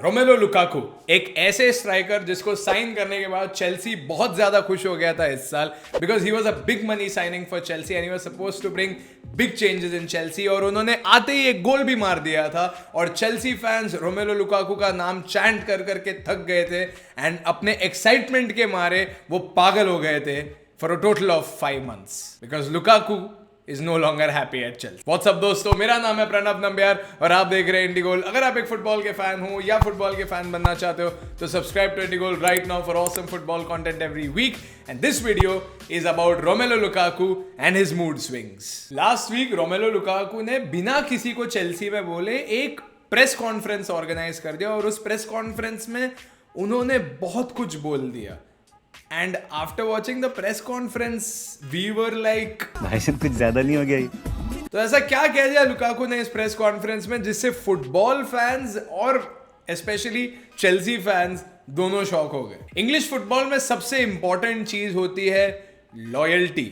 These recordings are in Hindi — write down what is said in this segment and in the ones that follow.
रोमेलो लुकाकू एक ऐसे स्ट्राइकर जिसको साइन करने के बाद चेल्सी बहुत ज्यादा खुश हो गया था इस साल because he was a big money signing for Chelsea and he was supposed to bring big changes in Chelsea और उन्होंने आते ही एक गोल भी मार दिया था और चेल्सी फैंस रोमेलो लुकाकू का नाम चैंट कर करके थक गए थे एंड अपने एक्साइटमेंट के मारे वो पागल हो गए थे for a total of 5 months because Lukaku is no longer happy at Chelsea. What's up दोस्तों, मेरा नाम है प्रणब नंबियार और आप देख रहे हैं इंडिगोल। अगर आप एक फुटबॉल के फैन हो या फुटबॉल के फैन बनना चाहते हो तो subscribe to IndiGoal right now for awesome football content every week and this video is about Romelu Lukaku and his mood swings. Last week Romelu Lukaku ने बिना किसी को चेल्सी में बोले एक प्रेस कॉन्फ्रेंस ऑर्गेनाइज कर दिया और उस प्रेस कॉन्फ्रेंस में उन्होंने बहुत कुछ बोल दिया। And after watching the press conference, we were like, भाई साहब कुछ ज्यादा नहीं हो गया? तो ऐसा क्या कह दिया लुकाकू ने इस प्रेस कॉन्फ्रेंस में जिससे फुटबॉल फैंस और स्पेशली चेल्सी फैंस दोनों शॉक हो गए। इंग्लिश फुटबॉल में सबसे इंपॉर्टेंट चीज होती है लॉयल्टी।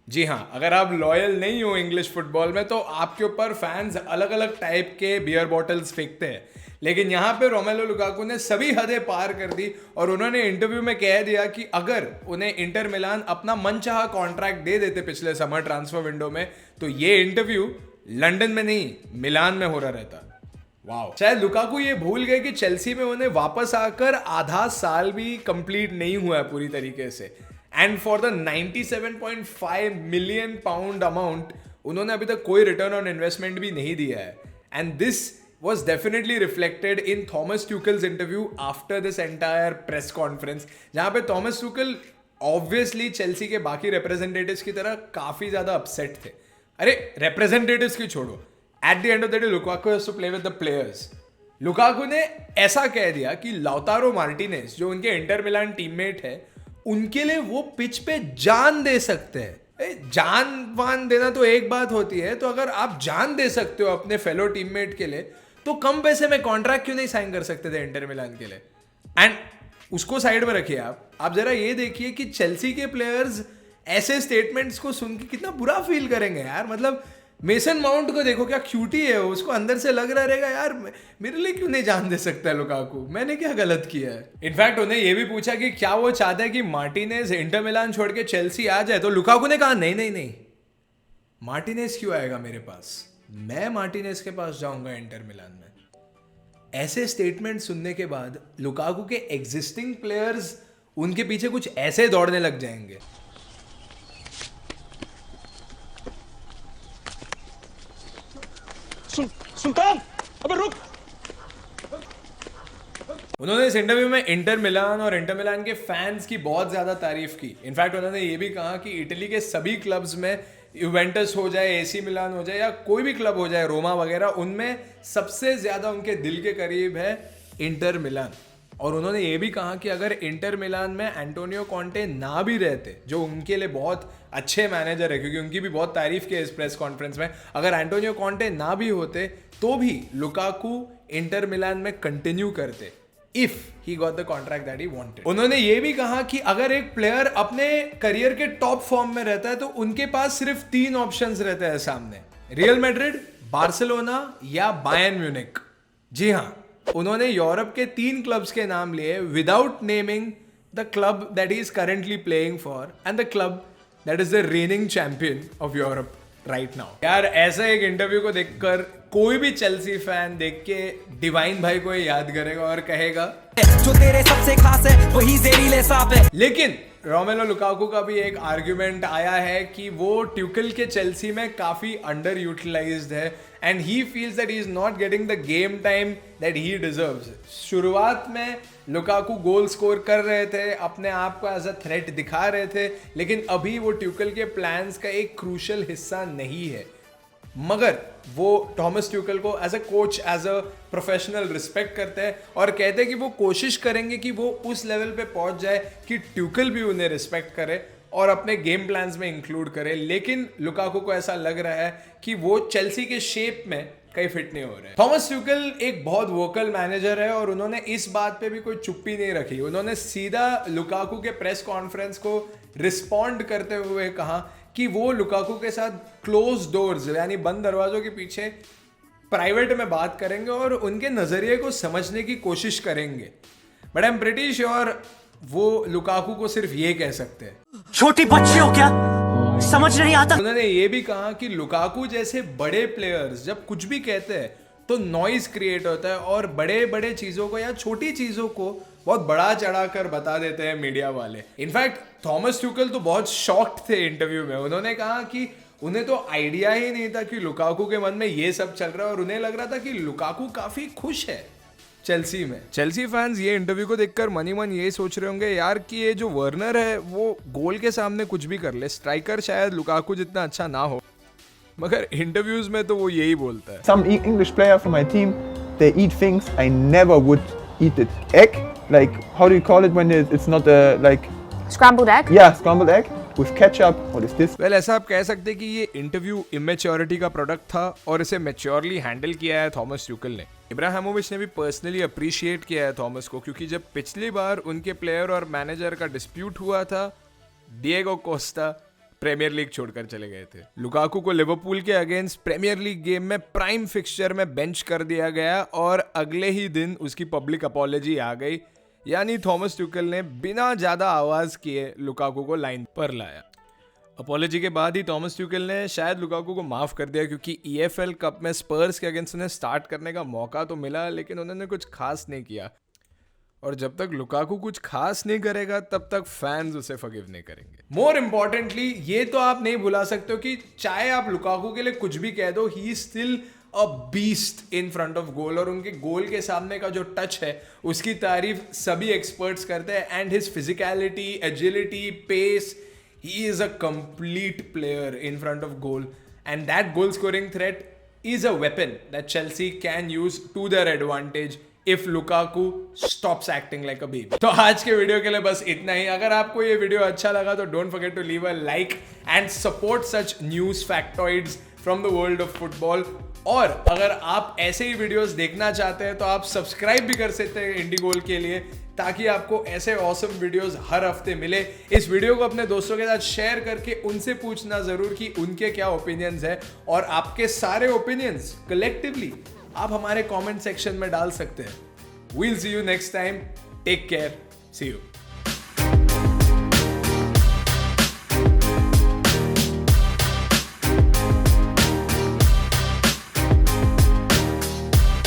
जी हाँ, अगर आप लॉयल नहीं हो इंग्लिश फुटबॉल में तो आपके ऊपर फैंस अलग अलग टाइप के बियर बॉटल्स फेंकते हैं। लेकिन यहाँ पे रोमेलो लुकाकू ने सभी हदें पार कर दी और उन्होंने इंटरव्यू में कह दिया कि अगर उन्हें इंटर मिलान अपना मनचाहा कॉन्ट्रैक्ट दे देते पिछले समर ट्रांसफर विंडो में तो ये इंटरव्यू लंदन में नहीं मिलान में हो रहा रहता। वाओ, शायद लुकाकू ये भूल गए कि चेल्सी में उन्हें वापस आकर आधा साल भी कंप्लीट नहीं हुआ है पूरी तरीके से and for the 97.5 million pound amount उन्होंने अभी तक कोई रिटर्न ऑन इन्वेस्टमेंट भी नहीं दिया है and this was definitely reflected in Thomas Tuchel's interview after this entire press conference, जहाँ पे थॉमस टुकल ऑब्वियसली चेल्सी के बाकी रिप्रेजेंटेटिव्स की तरह काफी ज्यादा अपसेट थे। अरे रिप्रेजेंटेटिव्स की छोड़ो, at the end of the day Lukaku has to play with the players. Lukaku ने ऐसा कह दिया कि लाउतारो मार्टिनेज जो उनके इंटर मिलान टीममेट है उनके लिए वो पिच पे जान दे सकते हैं। जान वान देना तो एक बात होती है, तो अगर आप जान दे सकते हो अपने फेलो टीममेट के लिए तो कम पैसे में कॉन्ट्रैक्ट क्यों नहीं साइन कर सकते थे इंटर मिलान के लिए। एंड उसको साइड में रखिए, आप जरा ये देखिए कि चेल्सी के प्लेयर्स ऐसे स्टेटमेंट्स को सुन के कितना बुरा फील करेंगे यार। मतलब मेसन माउंट को देखो, क्या क्यूटी है, उसको अंदर से लग रहा रहेगा यार मेरे लिए क्यों नहीं जान दे सकता है लुकाकू, मैंने क्या गलत किया है। इनफैक्ट उन्हें ये भी पूछा कि क्या वो चाहता है कि मार्टिनेज इंटर मिलान छोड़ के चेल्सी आ जाए तो लुकाकू ने कहा नहीं, मार्टिनेज क्यों आएगा मेरे पास, मैं मार्टिनेज के पास जाऊंगा इंटर मिलान में। ऐसे स्टेटमेंट सुनने के बाद लुकाकू के एग्जिस्टिंग प्लेयर्स उनके पीछे कुछ ऐसे दौड़ने लग जाएंगे। सुल्तान, अबे रुक। उन्होंने इस इंटरव्यू में इंटर मिलान और इंटर मिलान के फैंस की बहुत ज्यादा तारीफ की। इनफैक्ट उन्होंने ये भी कहा कि इटली के सभी क्लब्स में यूवेंटस हो जाए, एसी मिलान हो जाए या कोई भी क्लब हो जाए, रोमा वगैरह, उनमें सबसे ज्यादा उनके दिल के करीब है इंटर मिलान। और उन्होंने ये भी कहा कि अगर इंटर मिलान में एंटोनियो कॉन्टे ना भी रहते, जो उनके लिए बहुत अच्छे मैनेजर है क्योंकि उनकी भी बहुत तारीफ की इस प्रेस कॉन्फ्रेंस में, अगर एंटोनियो कॉन्टे ना भी होते तो भी लुकाकू इंटर मिलान में कंटिन्यू करते if he got the contract that he wanted. उन्होंने ये भी कहा कि अगर एक प्लेयर अपने करियर के टॉप फॉर्म में रहता है तो उनके पास सिर्फ 3 ऑप्शंस रहते हैं सामने, रियल मैड्रिड, बार्सिलोना या बायर्न म्यूनिख। जी हाँ, उन्होंने यूरोप के 3 क्लब्स के नाम लिए without naming the club that he is currently playing for and the club that is the raining champion of Europe right now. यार ऐसे एक इंटरव्यू को देखकर कोई भी चेल्सी फैन देख के डिवाइन भाई को याद करेगा और कहेगा जो तेरे सबसे खास है वही ज़हरीले सांप है। लेकिन रोमेलो लुकाकू का भी एक आर्ग्यूमेंट आया है कि वो ट्यूकल के चेल्सी में काफी अंडर यूटिलाइज्ड है and he feels that he is not getting the game time that he deserves. शुरुआत में लुकाकू गोल स्कोर कर रहे थे, अपने आप को एज अ थ्रेट दिखा रहे थे, लेकिन अभी वो ट्यूकल के प्लान्स का एक क्रूशल हिस्सा नहीं है। मगर वो थॉमस ट्यूकल को as a coach, as a professional respect करते हैं और कहते हैं कि वो कोशिश करेंगे कि वो उस लेवल पे पहुंच जाए कि ट्यूकल भी उन्हें रिस्पेक्ट करे और अपने गेम प्लान्स में इंक्लूड करे। लेकिन लुकाकू को ऐसा लग रहा है कि वो चेल्सी के शेप में कहीं फिट नहीं हो रहे। थॉमस ट्यूकल एक बहुत वोकल मैनेजर है और उन्होंने इस बात पे भी कोई चुप्पी नहीं रखी। उन्होंने सीधा लुकाकू के प्रेस कॉन्फ्रेंस को रिस्पॉन्ड करते हुए कहा कि वो लुकाकू के साथ क्लोज डोर्स यानी बंद दरवाजों के पीछे प्राइवेट में बात करेंगे और उनके नजरिए को समझने की कोशिश करेंगे, but I am pretty sure वो लुकाकू को सिर्फ ये कह सकते हैं, छोटी बच्ची हो क्या, समझ नहीं आता। उन्होंने ये भी कहा कि लुकाकू जैसे बड़े प्लेयर्स जब कुछ भी कहते हैं तो नॉइज क्रिएट होता है और बड़े बड़े चीजों को या छोटी चीजों को बहुत बड़ा चढ़ाकर बता देते हैं मीडिया वाले। इनफैक्ट थॉमस ट्यूकल तो बहुत शॉक्ड थे इंटरव्यू में। उन्होंने कहा कि उन्हें तो आइडिया ही नहीं था कि लुकाकू के मन में ये सब चल रहा है और उन्हें लग रहा था कि लुकाकू काफी खुश है चेल्सी में। चेल्सी फैंस ये इंटरव्यू को देखकर मनी मन ये सोच रहे होंगे यार कि ये जो वर्नर है वो गोल के सामने कुछ भी कर ले, स्ट्राइकर शायद लुकाकू जितना अच्छा ना हो, मगर इंटरव्यूज में तो वो यही बोलता है। Some English player from my team, they eat things I never would eat it. Egg, like how do you call it when it's not like Scrambled egg? yeah, scrambled egg with ketchup. What is this? Well ऐसा आप कह सकते हैं कि ये इंटरव्यू इमेच्योरिटी का प्रोडक्ट था और इसे मैच्योरली हैंडल किया है थॉमस ट्यूकल ने। इब्राहिमोविच ने भी पर्सनली अप्रिशिएट किया है थॉमस को, क्योंकि जब पिछली बार उनके प्लेयर और मैनेजर का डिस्प्यूट हुआ था, डिएगो कोस्टा प्रीमियर लीग छोड़कर चले गए थे। लुकाकू को लिवरपूल के अगेंस्ट प्रीमियर लीग गेम में प्राइम फिक्सचर में बेंच कर दिया गया और अगले ही दिन उसकी पब्लिक अपॉलॉजी आ गई, यानी थॉमस ट्यूकल ने बिना ज्यादा आवाज किए लुकाकू को लाइन पर लाया। अपॉलॉजी के बाद ही थॉमस ट्यूकल ने शायद लुकाकू को माफ कर दिया, क्योंकि EFL कप में स्पर्स के अगेंस्ट उन्हें स्टार्ट करने का मौका तो मिला लेकिन उन्होंने कुछ खास नहीं किया, और जब तक लुकाकू कुछ खास नहीं करेगा तब तक फैंस उसे फॉरगिव नहीं करेंगे। मोर इम्पोर्टेंटली ये तो आप नहीं भुला सकते हो कि चाहे आप लुकाकू के लिए कुछ भी कह दो, he is still a beast in front of goal, और उनके गोल के सामने का जो टच है उसकी तारीफ सभी एक्सपर्ट्स करते हैं। And his physicality, agility, pace, he is a complete player in front of goal, and that goal scoring threat is a weapon that Chelsea can use to their advantage if Lukaku stops acting like a baby. तो आज के वीडियो के लिए बस इतना ही। अगर आपको ये वीडियो अच्छा लगा तो don't forget to leave a like and support such news factoids from the world of football. और अगर आप ऐसे ही वीडियोस देखना चाहते हैं तो आप सब्सक्राइब भी कर सकते हैं इंडी गोल के लिए, ताकि आपको ऐसे ऑसम वीडियोस हर हफ्ते मिले। इस वीडियो को अपने दोस्तों के साथ शेयर करके उनसे पूछना जरूर कि उनके क्या ओपिनियंस है, और आपके सारे ओपिनियंस कलेक्टिवली आप हमारे कमेंट सेक्शन में डाल सकते हैं। We'll see you next time. Take care. See you.